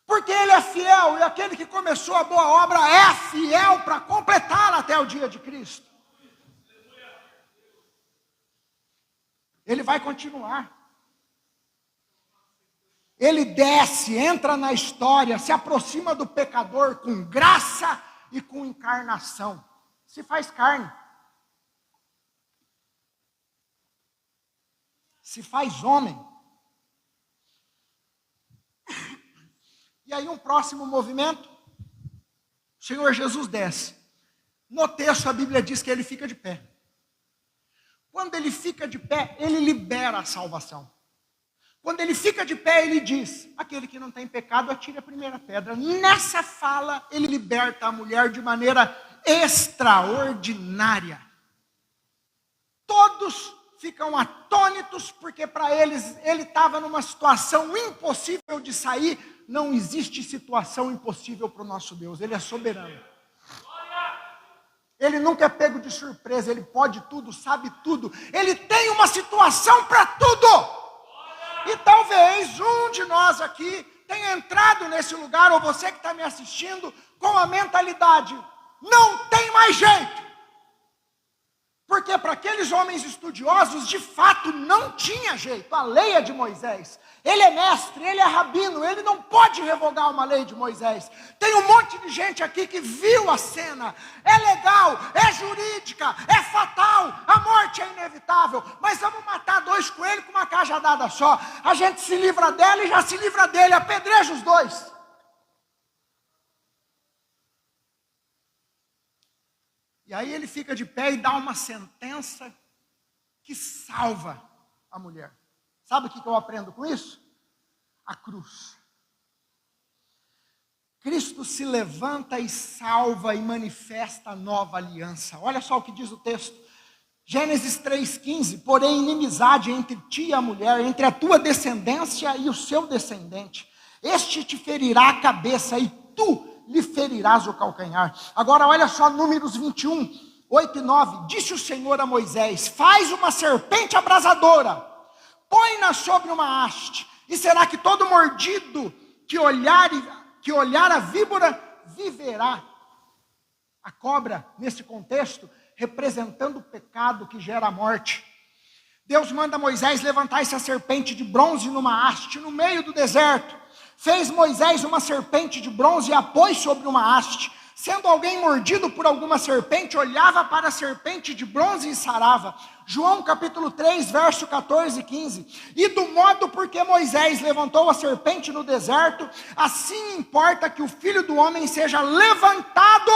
Speaker 1: Porque ele é fiel, e aquele que começou a boa obra é fiel para completá-la até o dia de Cristo. Ele vai continuar. Ele desce, entra na história, se aproxima do pecador com graça e com encarnação. Se faz carne. Se faz homem. E aí um próximo movimento, o Senhor Jesus desce. No texto a Bíblia diz que ele fica de pé. Quando ele fica de pé, ele libera a salvação. Quando ele fica de pé, ele diz, aquele que não tem pecado, atire a primeira pedra. Nessa fala, ele liberta a mulher de maneira extraordinária. Todos ficam atônitos, porque para eles, ele estava numa situação impossível de sair. Não existe situação impossível para o nosso Deus, Ele é soberano. Ele nunca é pego de surpresa, Ele pode tudo, sabe tudo. Ele tem uma situação para tudo. E talvez um de nós aqui tenha entrado nesse lugar, ou você que está me assistindo, com a mentalidade, não tem mais jeito. Porque para aqueles homens estudiosos, de fato, não tinha jeito. A lei é de Moisés. Ele é mestre, ele é rabino, ele não pode revogar uma lei de Moisés. Tem um monte de gente aqui que viu a cena. É legal, é jurídica, é fatal, a morte é inevitável. Mas vamos matar 2 coelhos com uma cajadada só. A gente se livra dela e já se livra dele, apedreja os 2. E aí ele fica de pé e dá uma sentença que salva a mulher. Sabe o que eu aprendo com isso? A cruz. Cristo se levanta e salva e manifesta a nova aliança. Olha só o que diz o texto. Gênesis 3,15. Porém, inimizade entre ti e a mulher, entre a tua descendência e o seu descendente. Este te ferirá a cabeça e tu lhe ferirás o calcanhar. Agora olha só Números 21, 8 e 9. Disse o Senhor a Moisés, faz uma serpente abrasadora, põe-na sobre uma haste, e será que todo mordido que olhar a víbora viverá. A cobra, nesse contexto, representando o pecado que gera a morte. Deus manda Moisés levantar essa serpente de bronze numa haste no meio do deserto. Fez Moisés uma serpente de bronze e a pôs sobre uma haste. Sendo alguém mordido por alguma serpente, olhava para a serpente de bronze e sarava. João capítulo 3, verso 14 e 15. E do modo porque Moisés levantou a serpente no deserto, assim importa que o Filho do Homem seja levantado,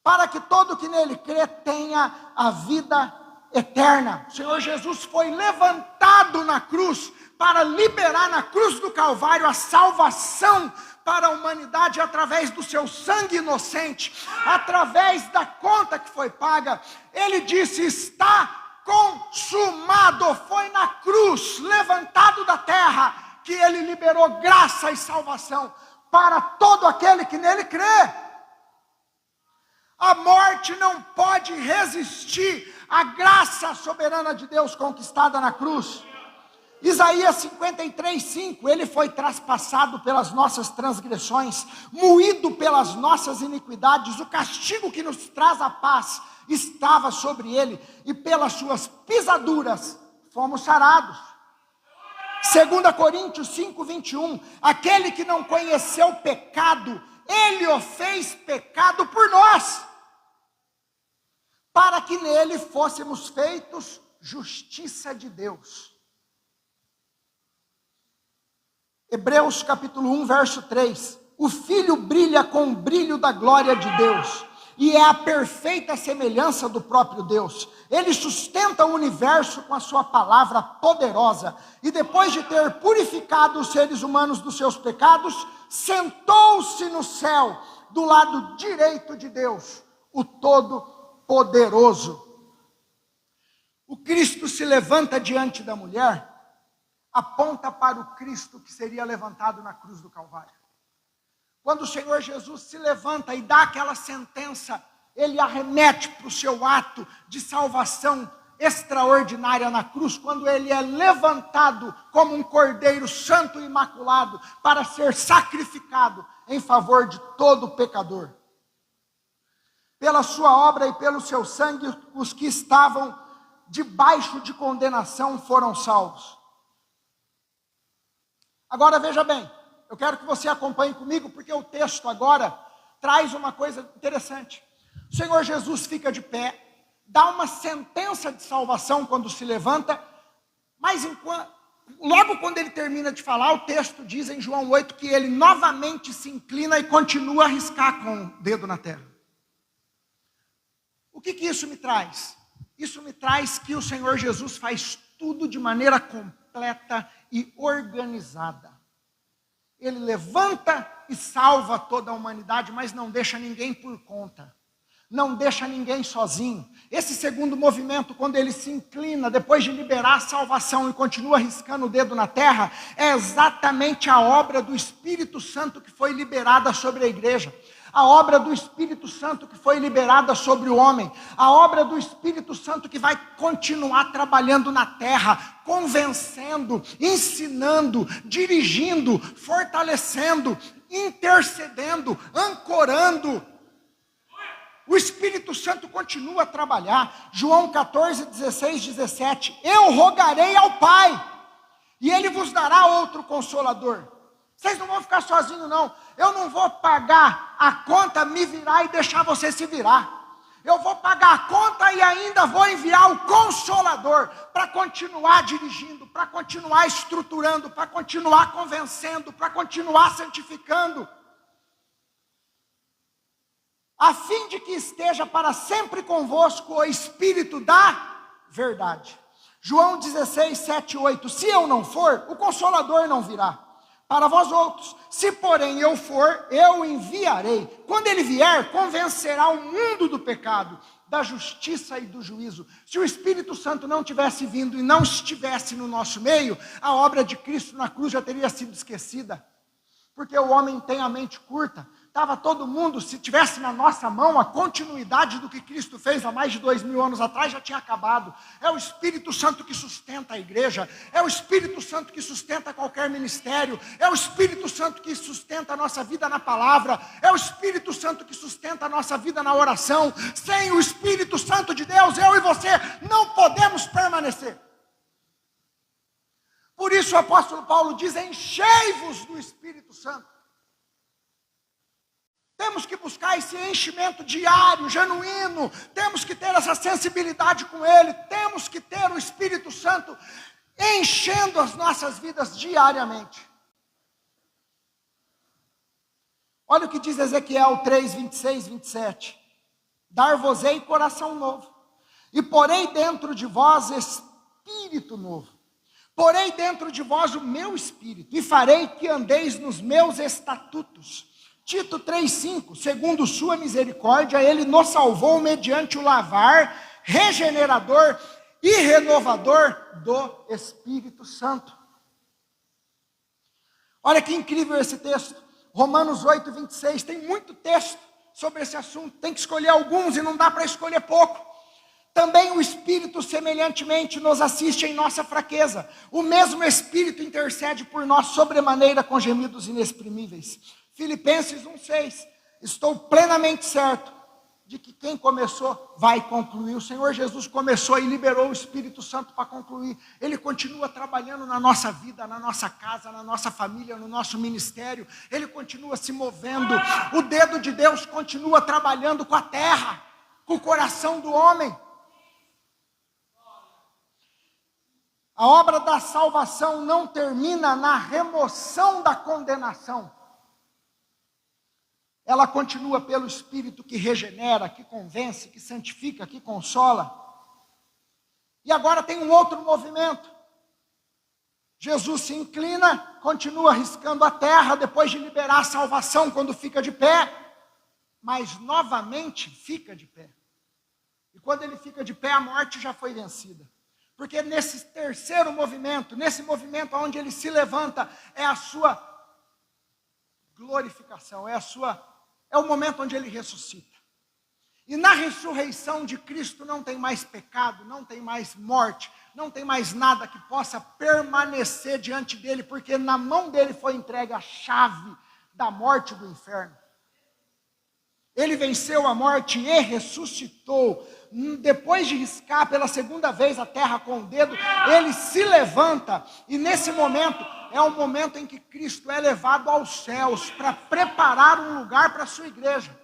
Speaker 1: para que todo que nele crê tenha a vida eterna. O Senhor Jesus foi levantado na cruz, para liberar na cruz do Calvário a salvação para a humanidade através do seu sangue inocente, através da conta que foi paga. Ele disse, está consumado. Foi na cruz, levantado da terra, que ele liberou graça e salvação para todo aquele que nele crê. A morte não pode resistir à graça soberana de Deus conquistada na cruz. Isaías 53:5, ele foi traspassado pelas nossas transgressões, moído pelas nossas iniquidades, o castigo que nos traz a paz estava sobre ele, e pelas suas pisaduras fomos sarados. 2 Coríntios 5:21, aquele que não conheceu pecado, ele o fez pecado por nós, para que nele fôssemos feitos justiça de Deus. Hebreus capítulo 1, verso 3. O Filho brilha com o brilho da glória de Deus, e é a perfeita semelhança do próprio Deus. Ele sustenta o universo com a sua palavra poderosa, e depois de ter purificado os seres humanos dos seus pecados, sentou-se no céu, do lado direito de Deus, o Todo-Poderoso. O Cristo se levanta diante da mulher, aponta para o Cristo que seria levantado na cruz do Calvário. Quando o Senhor Jesus se levanta e dá aquela sentença, ele arremete para o seu ato de salvação extraordinária na cruz, quando ele é levantado como um cordeiro santo e imaculado para ser sacrificado em favor de todo pecador. Pela sua obra e pelo seu sangue, os que estavam debaixo de condenação foram salvos. Agora veja bem, eu quero que você acompanhe comigo, porque o texto agora traz uma coisa interessante. O Senhor Jesus fica de pé, dá uma sentença de salvação quando se levanta, mas logo quando ele termina de falar, o texto diz em João 8 que ele novamente se inclina e continua a riscar com o dedo na terra. O que isso me traz? Isso me traz que o Senhor Jesus faz tudo de maneira completa e organizada. Ele levanta e salva toda a humanidade, mas não deixa ninguém por conta. Não deixa ninguém sozinho. Esse segundo movimento, quando ele se inclina, depois de liberar a salvação e continua riscando o dedo na terra, é exatamente a obra do Espírito Santo que foi liberada sobre a igreja. A obra do Espírito Santo que foi liberada sobre o homem. A obra do Espírito Santo que vai continuar trabalhando na terra, convencendo, ensinando, dirigindo, fortalecendo, intercedendo, ancorando. O Espírito Santo continua a trabalhar. João 14, 16, 17. Eu rogarei ao Pai, e Ele vos dará outro Consolador. Vocês não vão ficar sozinhos, não. Eu não vou pagar a conta, me virar e deixar você se virar. Eu vou pagar a conta e ainda vou enviar o Consolador para continuar dirigindo, para continuar estruturando, para continuar convencendo, para continuar santificando, a fim de que esteja para sempre convosco o Espírito da verdade. João 16, 7, 8. Se eu não for, o Consolador não virá para vós outros. Se porém eu for, eu enviarei. Quando ele vier, convencerá o mundo do pecado, da justiça e do juízo. Se o Espírito Santo não tivesse vindo e não estivesse no nosso meio, a obra de Cristo na cruz já teria sido esquecida. Porque o homem tem a mente curta. Estava todo mundo, se tivesse na nossa mão a continuidade do que Cristo fez há mais de 2000 anos atrás, já tinha acabado. É o Espírito Santo que sustenta a igreja, é o Espírito Santo que sustenta qualquer ministério, é o Espírito Santo que sustenta a nossa vida na palavra, é o Espírito Santo que sustenta a nossa vida na oração. Sem o Espírito Santo de Deus, eu e você não podemos permanecer. Por isso o apóstolo Paulo diz: enchei-vos do Espírito Santo. Temos que buscar esse enchimento diário, genuíno. Temos que ter essa sensibilidade com Ele. Temos que ter o Espírito Santo enchendo as nossas vidas diariamente. Olha o que diz Ezequiel 3, 26, 27. Dar-vos-ei coração novo, e porei dentro de vós espírito novo. Porei dentro de vós o meu espírito, e farei que andeis nos meus estatutos. Tito 3,5, segundo sua misericórdia, ele nos salvou mediante o lavar regenerador e renovador do Espírito Santo. Olha que incrível esse texto, Romanos 8, 26, tem muito texto sobre esse assunto, tem que escolher alguns e não dá para escolher pouco. Também o Espírito semelhantemente nos assiste em nossa fraqueza, o mesmo Espírito intercede por nós sobremaneira com gemidos inexprimíveis. Filipenses 1,6, estou plenamente certo de que quem começou vai concluir. O Senhor Jesus começou e liberou o Espírito Santo para concluir. Ele continua trabalhando na nossa vida, na nossa casa, na nossa família, no nosso ministério. Ele continua se movendo. O dedo de Deus continua trabalhando com a terra, com o coração do homem. A obra da salvação não termina na remoção da condenação. Ela continua pelo Espírito que regenera, que convence, que santifica, que consola. E agora tem um outro movimento. Jesus se inclina, continua riscando a terra, depois de liberar a salvação quando fica de pé, mas novamente fica de pé. E quando ele fica de pé, a morte já foi vencida. Porque nesse terceiro movimento, nesse movimento onde ele se levanta, é a sua glorificação, é o momento onde ele ressuscita. E na ressurreição de Cristo não tem mais pecado, não tem mais morte, não tem mais nada que possa permanecer diante dele, porque na mão dele foi entregue a chave da morte e do inferno. Ele venceu a morte e ressuscitou. depois de riscar pela segunda vez a terra com o dedo, ele se levanta, e nesse momento, é o momento em que Cristo é levado aos céus, para preparar um lugar para a sua igreja.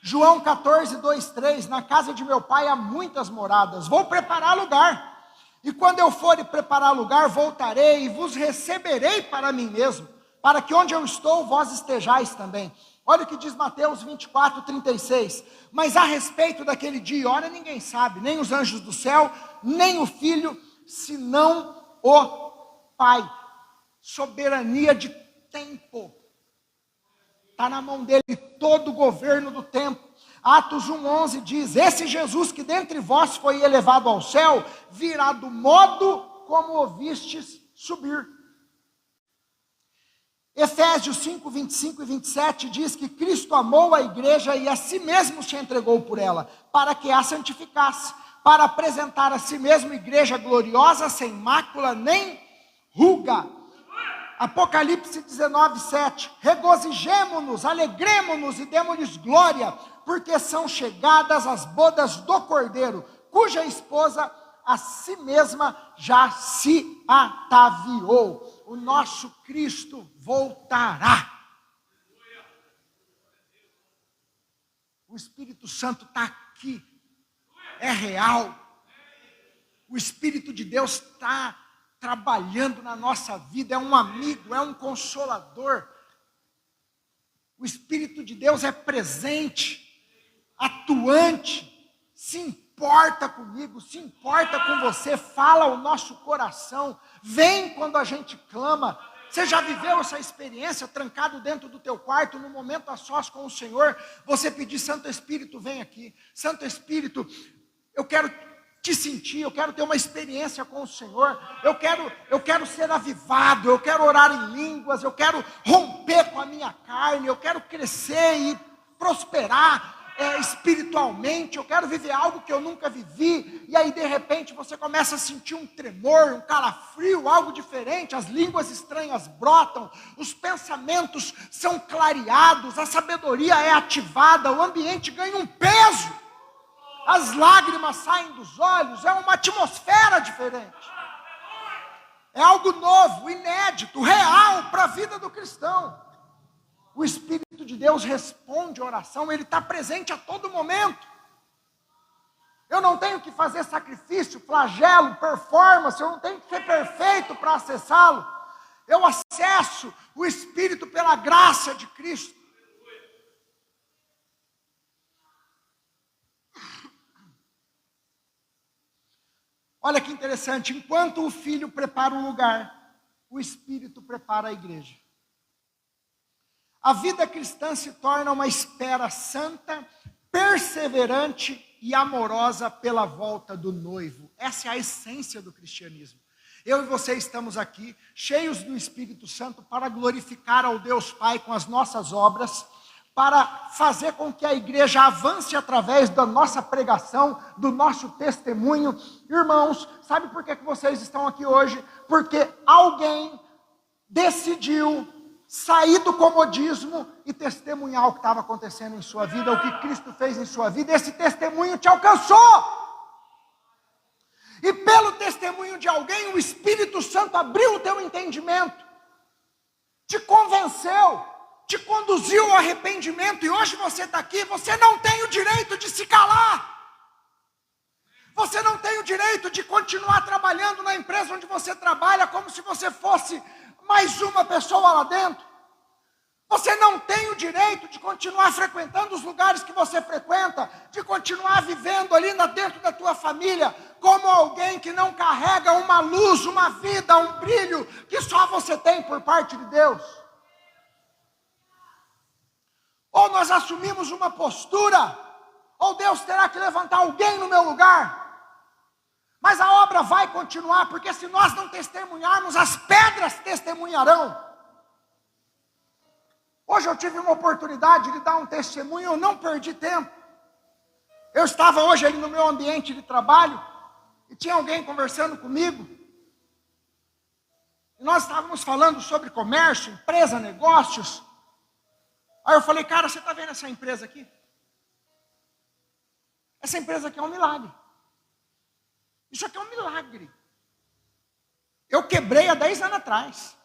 Speaker 1: João 14, 2, 3, na casa de meu pai há muitas moradas, vou preparar lugar, e quando eu for preparar lugar, voltarei e vos receberei para mim mesmo, para que onde eu estou, vós estejais também. Olha o que diz Mateus 24, 36, mas a respeito daquele dia e hora, ninguém sabe, nem os anjos do céu, nem o Filho, senão o Pai. Soberania de tempo, está na mão dele todo o governo do tempo. Atos 1,11 diz, esse Jesus que dentre vós foi elevado ao céu, virá do modo como o vistes subir. Efésios 5, 25 e 27 diz que Cristo amou a igreja e a si mesmo se entregou por ela, para que a santificasse, para apresentar a si mesmo igreja gloriosa, sem mácula nem ruga. Apocalipse 19, 7, regozijemo-nos, alegremo-nos e demo-lhes glória, porque são chegadas as bodas do Cordeiro, cuja esposa a si mesma já se ataviou. O nosso Cristo voltará. O Espírito Santo está aqui, é real. O Espírito de Deus está trabalhando na nossa vida, é um amigo, é um consolador. O Espírito de Deus é presente, atuante, se importa comigo, se importa com você, fala o nosso coração, vem quando a gente clama. Você já viveu essa experiência, trancado dentro do teu quarto, no momento a sós com o Senhor, você pedir, Santo Espírito, vem aqui, Santo Espírito, eu quero te sentir, eu quero ter uma experiência com o Senhor, eu quero ser avivado, eu quero orar em línguas, eu quero romper com a minha carne, eu quero crescer e prosperar espiritualmente, eu quero viver algo que eu nunca vivi, e aí de repente você começa a sentir um tremor, um calafrio, algo diferente, as línguas estranhas brotam, os pensamentos são clareados, a sabedoria é ativada, o ambiente ganha um peso, as lágrimas saem dos olhos, é uma atmosfera diferente, é algo novo, inédito, real para a vida do cristão. O Espírito de Deus responde a oração, ele está presente a todo momento. Eu não tenho que fazer sacrifício, flagelo, performance, eu não tenho que ser perfeito para acessá-lo. Eu acesso o Espírito pela graça de Cristo. Olha que interessante, enquanto o Filho prepara o lugar, o Espírito prepara a igreja. A vida cristã se torna uma espera santa, perseverante e amorosa pela volta do noivo. Essa é a essência do cristianismo. Eu e você estamos aqui, cheios do Espírito Santo, para glorificar ao Deus Pai com as nossas obras, para fazer com que a igreja avance através da nossa pregação, do nosso testemunho. Irmãos, sabe por que vocês estão aqui hoje? Porque alguém decidiu sair do comodismo e testemunhar o que estava acontecendo em sua vida, o que Cristo fez em sua vida. Esse testemunho te alcançou. E pelo testemunho de alguém, o Espírito Santo abriu o teu entendimento, te convenceu, te conduziu ao arrependimento, e hoje você está aqui, você não tem o direito de se calar. Você não tem o direito de continuar trabalhando na empresa onde você trabalha, como se você fosse mais uma pessoa lá dentro. Você não tem o direito de continuar frequentando os lugares que você frequenta, de continuar vivendo ali dentro da tua família, como alguém que não carrega uma luz, uma vida, um brilho, que só você tem por parte de Deus. Ou nós assumimos uma postura, ou Deus terá que levantar alguém no meu lugar. Mas a obra vai continuar, porque se nós não testemunharmos, as pedras testemunharão. Hoje eu tive uma oportunidade de dar um testemunho, eu não perdi tempo. Eu estava hoje ali no meu ambiente de trabalho, e tinha alguém conversando comigo, e nós estávamos falando sobre comércio, empresa, negócios. Aí eu falei, cara, você está vendo essa empresa aqui? Essa empresa aqui é um milagre. Isso aqui é um milagre. Eu quebrei há 10 anos atrás.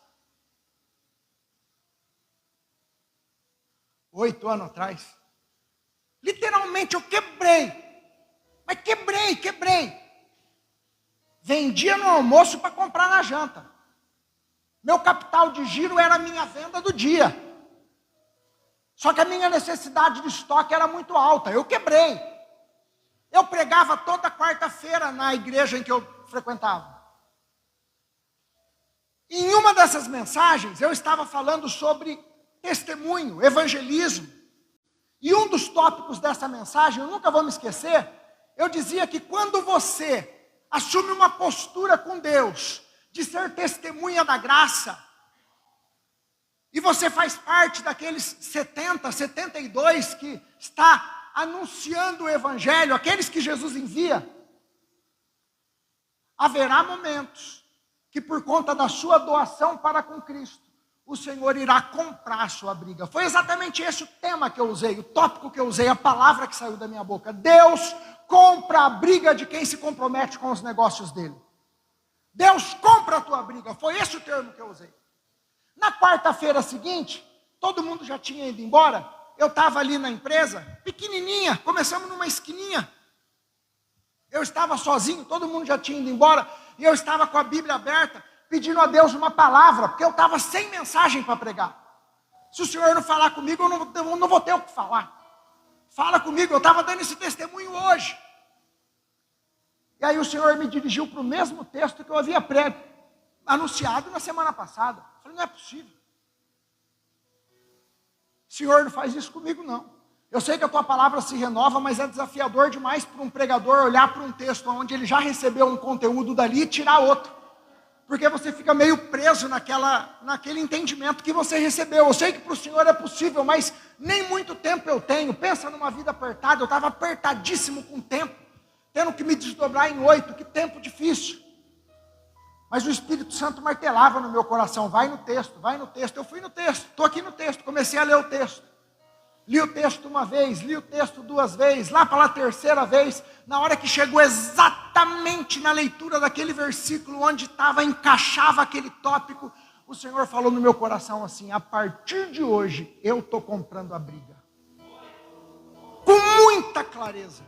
Speaker 1: 8 anos atrás. Literalmente eu quebrei. Mas quebrei. Vendia no almoço para comprar na janta. Meu capital de giro era a minha venda do dia. Só que a minha necessidade de estoque era muito alta. Eu quebrei. Eu pregava toda quarta-feira na igreja em que eu frequentava. Em uma dessas mensagens, eu estava falando sobre testemunho, evangelismo. E um dos tópicos dessa mensagem, eu nunca vou me esquecer, eu dizia que quando você assume uma postura com Deus, de ser testemunha da graça, e você faz parte daqueles 70, 72 que está anunciando o evangelho, aqueles que Jesus envia, haverá momentos que por conta da sua doação para com Cristo, o Senhor irá comprar a sua briga. Foi exatamente esse o tema que eu usei, o tópico que eu usei, a palavra que saiu da minha boca. Deus compra a briga de quem se compromete com os negócios dele. Deus compra a tua briga, foi esse o termo que eu usei. Na quarta-feira seguinte, todo mundo já tinha ido embora, eu estava ali na empresa, pequenininha, começamos numa esquininha. Eu estava sozinho, todo mundo já tinha ido embora, e eu estava com a Bíblia aberta, pedindo a Deus uma palavra, porque eu estava sem mensagem para pregar. Se o Senhor não falar comigo, eu não vou ter o que falar. Fala comigo, eu estava dando esse testemunho hoje. E aí o Senhor me dirigiu para o mesmo texto que eu havia anunciado na semana passada. Eu falei, não é possível. O Senhor não faz isso comigo, não. Eu sei que a tua palavra se renova, mas é desafiador demais para um pregador olhar para um texto onde ele já recebeu um conteúdo dali e tirar outro. Porque você fica meio preso naquele entendimento que você recebeu. Eu sei que para o Senhor é possível, mas nem muito tempo eu tenho. Pensa numa vida apertada, eu estava apertadíssimo com o tempo, tendo que me desdobrar em 8, que tempo difícil. Mas o Espírito Santo martelava no meu coração, vai no texto. Eu fui no texto, estou aqui no texto, comecei a ler o texto. Li o texto uma vez, li o texto 2 vezes, lá pela 3ª vez, na hora que chegou exatamente na leitura daquele versículo, onde encaixava aquele tópico, o Senhor falou no meu coração assim, a partir de hoje, eu estou comprando a briga. Com muita clareza.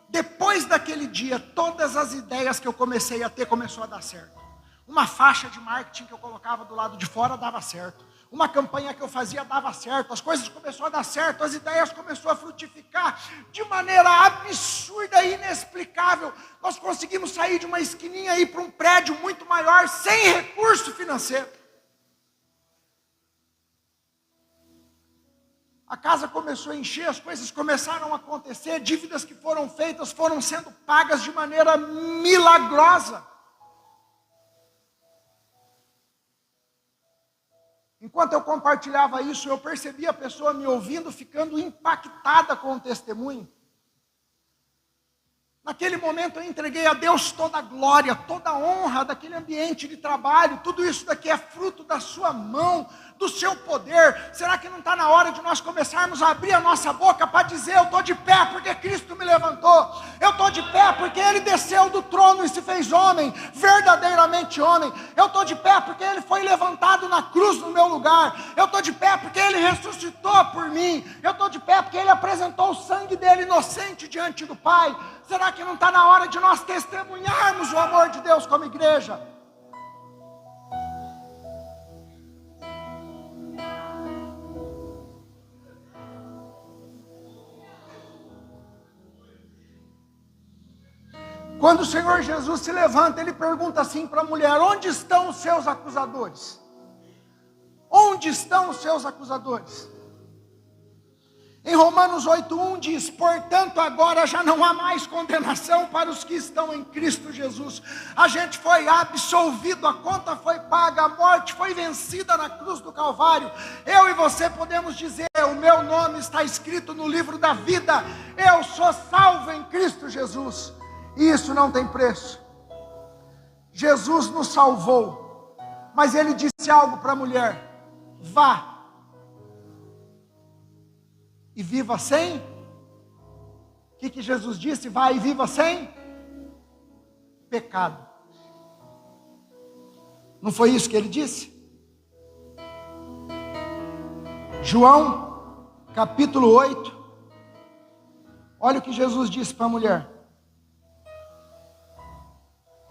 Speaker 1: Depois daquele dia, todas as ideias que eu comecei a ter, começou a dar certo. Uma faixa de marketing que eu colocava do lado de fora, dava certo. Uma campanha que eu fazia dava certo, as coisas começaram a dar certo, as ideias começaram a frutificar de maneira absurda e inexplicável. Nós conseguimos sair de uma esquininha e ir para um prédio muito maior, sem recurso financeiro. A casa começou a encher, as coisas começaram a acontecer, dívidas que foram feitas foram sendo pagas de maneira milagrosa. Enquanto eu compartilhava isso, eu percebi a pessoa me ouvindo, ficando impactada com o testemunho. Naquele momento eu entreguei a Deus toda a glória, toda a honra daquele ambiente de trabalho. Tudo isso daqui é fruto da sua mão, do seu poder. Será que não está na hora de nós começarmos a abrir a nossa boca para dizer, eu estou de pé porque Cristo me levantou. Eu estou de pé porque Ele desceu do trono e se fez homem, verdadeiramente homem. Eu estou de pé porque Ele foi levantado na cruz no meu lugar. Eu estou de pé porque Ele ressuscitou por mim. Eu estou de pé porque Ele apresentou o sangue dele inocente diante do Pai. Será que não está na hora de nós testemunharmos o amor de Deus como igreja? Quando o Senhor Jesus se levanta, Ele pergunta assim para a mulher, onde estão os seus acusadores? Onde estão os seus acusadores? Em Romanos 8:1 diz, portanto agora já não há mais condenação para os que estão em Cristo Jesus. A gente foi absolvido, a conta foi paga, a morte foi vencida na cruz do Calvário. Eu e você podemos dizer, o meu nome está escrito no livro da vida. Eu sou salvo em Cristo Jesus. E isso não tem preço. Jesus nos salvou, mas Ele disse algo para a mulher, vá e viva sem O que Jesus disse? Vai e viva sem pecado. Não foi isso que ele disse? João, capítulo 8. Olha o que Jesus disse para a mulher.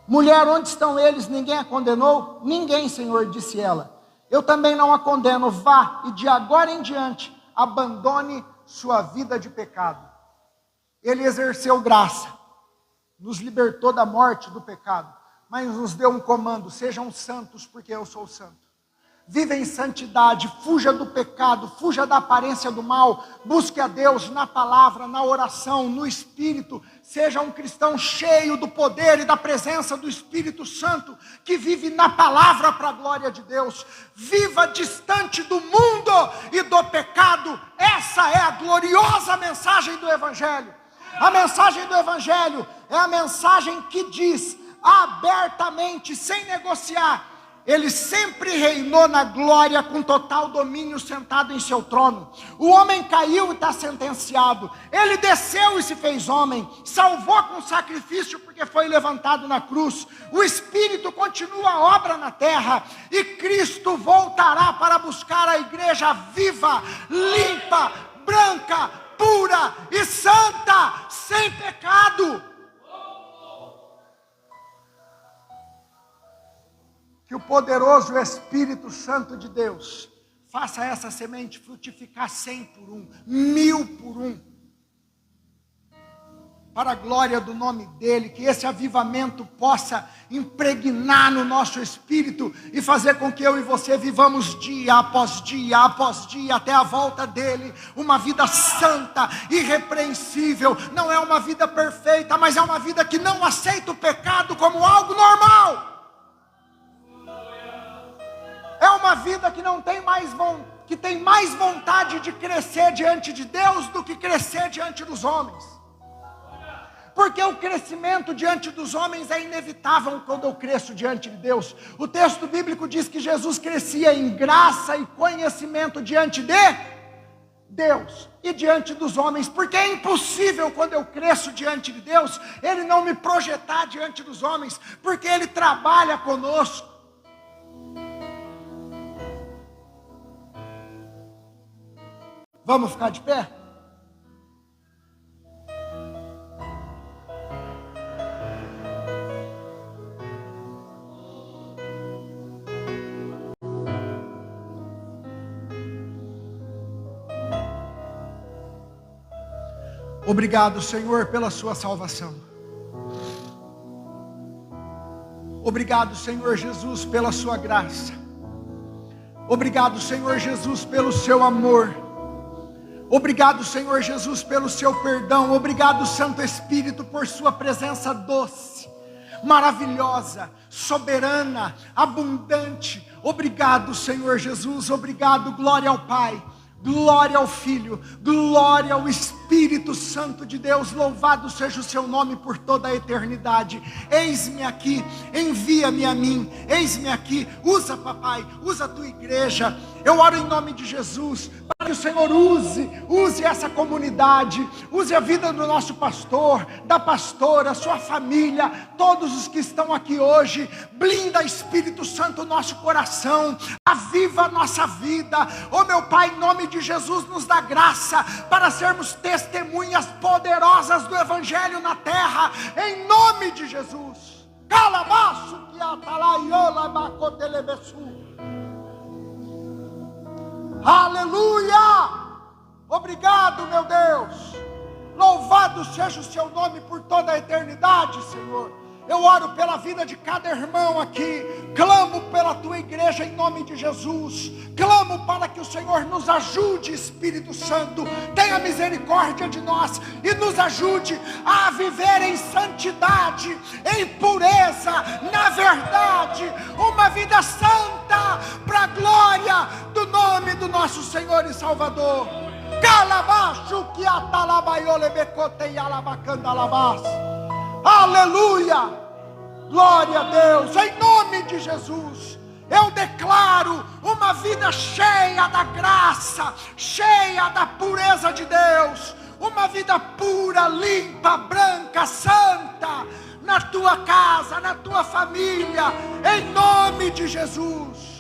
Speaker 1: Mulher, onde estão eles? Ninguém a condenou? Ninguém, Senhor, disse ela. Eu também não a condeno. Vá e de agora em diante abandone sua vida de pecado. Ele exerceu graça, nos libertou da morte, do pecado, mas nos deu um comando: sejam santos porque eu sou santo. Viva em santidade, fuja do pecado, fuja da aparência do mal, busque a Deus na palavra, na oração, no Espírito. Seja um cristão cheio do poder e da presença do Espírito Santo, que vive na palavra para a glória de Deus. Viva distante do mundo e do pecado. Essa é a gloriosa mensagem do Evangelho. A mensagem do Evangelho é a mensagem que diz abertamente, sem negociar: Ele sempre reinou na glória com total domínio sentado em seu trono. O homem caiu e está sentenciado. Ele desceu e se fez homem. Salvou com sacrifício porque foi levantado na cruz. O Espírito continua a obra na terra. E Cristo voltará para buscar a igreja viva, limpa, branca, pura e santa, sem pecado. Que o poderoso Espírito Santo de Deus faça essa semente frutificar 100 por 1, 1000 por 1, para a glória do nome dEle. Que esse avivamento possa impregnar no nosso espírito e fazer com que eu e você vivamos dia após dia, até a volta dEle, uma vida santa, irrepreensível. Não é uma vida perfeita, mas é uma vida que não aceita o pecado como algo normal. É uma vida que não tem mais que tem mais vontade de crescer diante de Deus do que crescer diante dos homens. Porque o crescimento diante dos homens é inevitável quando eu cresço diante de Deus. O texto bíblico diz que Jesus crescia em graça e conhecimento diante de Deus e diante dos homens. Porque é impossível, quando eu cresço diante de Deus, Ele não me projetar diante dos homens, porque Ele trabalha conosco. Vamos ficar de pé? Obrigado, Senhor, pela sua salvação. Obrigado, Senhor Jesus, pela sua graça. Obrigado, Senhor Jesus, pelo seu amor. Obrigado, Senhor Jesus, pelo seu perdão. Obrigado, Santo Espírito, por sua presença doce, maravilhosa, soberana, abundante. Obrigado, Senhor Jesus. Obrigado. Glória ao Pai, glória ao Filho, glória ao Espírito Santo de Deus. Louvado seja o seu nome por toda a eternidade. Eis-me aqui, envia-me a mim. Eis-me aqui, usa, papai, usa a tua igreja. Eu oro em nome de Jesus, para que o Senhor use essa comunidade, use a vida do nosso pastor, da pastora, sua família, todos os que estão aqui hoje. Blinda, Espírito Santo, o nosso coração, aviva a nossa vida. Oh meu Pai, em nome de Jesus, nos dá graça para sermos testemunhas poderosas do Evangelho na terra, em nome de Jesus. Calabaço que atalaiola macotelebesu. Aleluia! Obrigado, meu Deus. Louvado seja o seu nome por toda a eternidade, Senhor. Eu oro pela vida de cada irmão aqui. Clamo pela tua igreja em nome de Jesus. Clamo para que o Senhor nos ajude, Espírito Santo. Tenha misericórdia de nós e nos ajude a viver em santidade, em pureza, na verdade. Uma vida santa para a glória do nome do nosso Senhor e Salvador. Calabacho que atalabaiole becote e alabacandalabás. Aleluia, glória a Deus. Em nome de Jesus, eu declaro uma vida cheia da graça, cheia da pureza de Deus, uma vida pura, limpa, branca, santa, na tua casa, na tua família, em nome de Jesus.